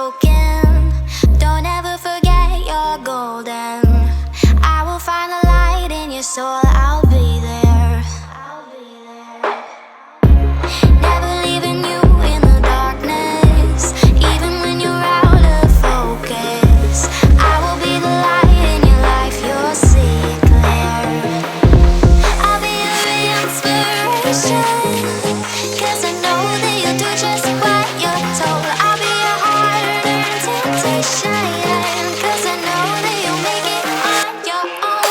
broken. Don't ever forget you're golden. I will find the light in your soul, I'll be there. Never leaving you in the darkness, even when you're out of focus. I will be the light in your life, you'll see it clear. I'll be your inspiration, 'cause I know that you'll do just what you're told. I'll be your harder temptation, 'cause I know that you'll make it on your own.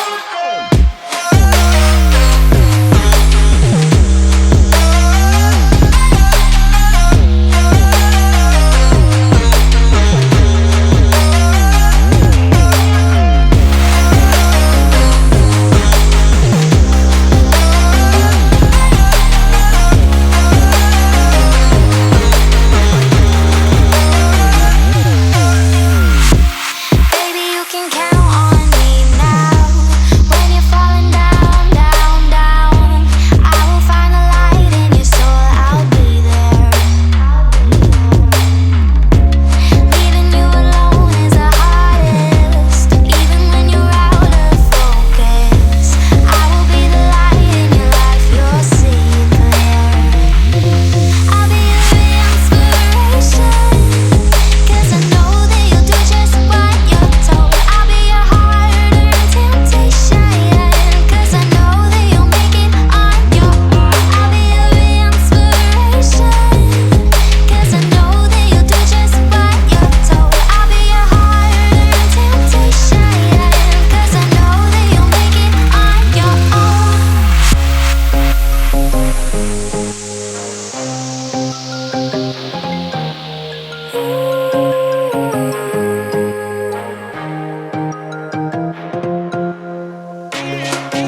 Baby, you can count on me now. When you're falling down, down, down, I will find the light in your soul, I'll be there. Leaving you alone is the hardest, even when you're out of focus. I will be the light in your life, you'll see it clear. I'll be your inspiration, 'cause I know that you'll do just what you're told. I'll be your harder temptation, 'cause I know that you'll make it on your own. I'll be your inspiration, 'cause I know that you'll do just what you're told. I'll be your harder temptation, 'cause I know that you'll make it on your own.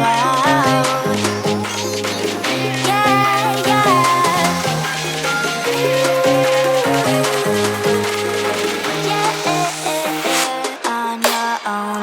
Wow. Yeah, yeah. On your own.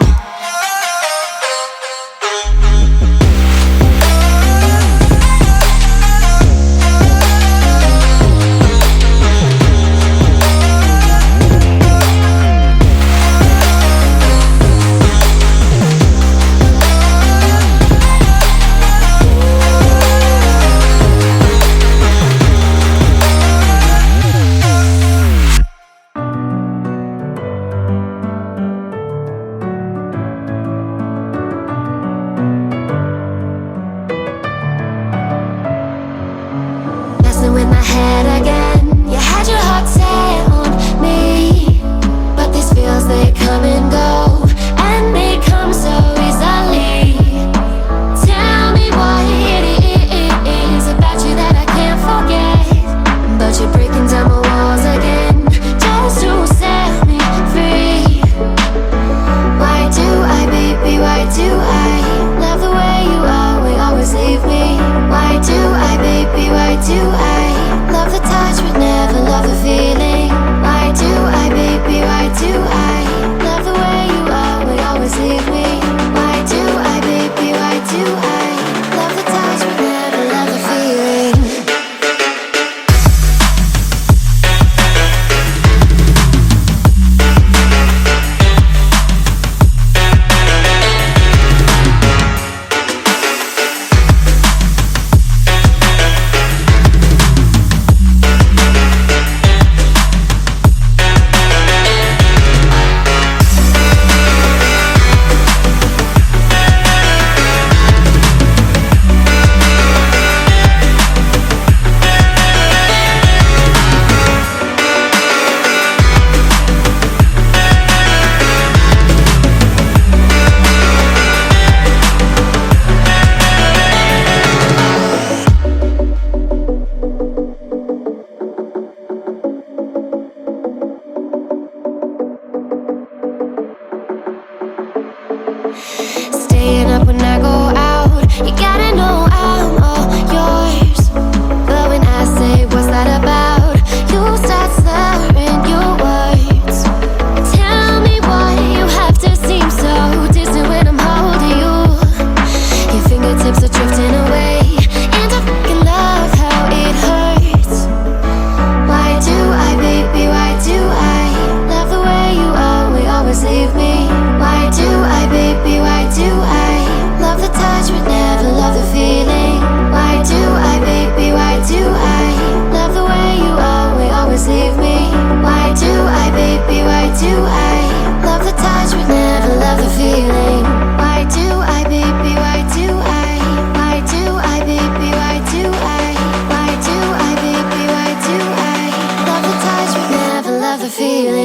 Messing with my head again. You had your heart set on me, but these feels, they come and go, and they come so easily. Tell me what it is about you that I can't forget, but you're breaking down my walls again, just to set me free. Why do I, baby, why do I love the way you always leave me? Why do I, baby, why do I love the touch but never love the feeling? Why do I, baby, why do I love the way you always leave me? Why do I, baby, why do I love the touch but never love the feeling? Staying up when I go out, you gotta know I'm all yours. But when I say what's that about, you start slurring your words. Tell me why you have to seem so distant when I'm holding you. Your fingertips are drifting away, and I fucking love how it hurts. Why do I, baby, why do I love feeling.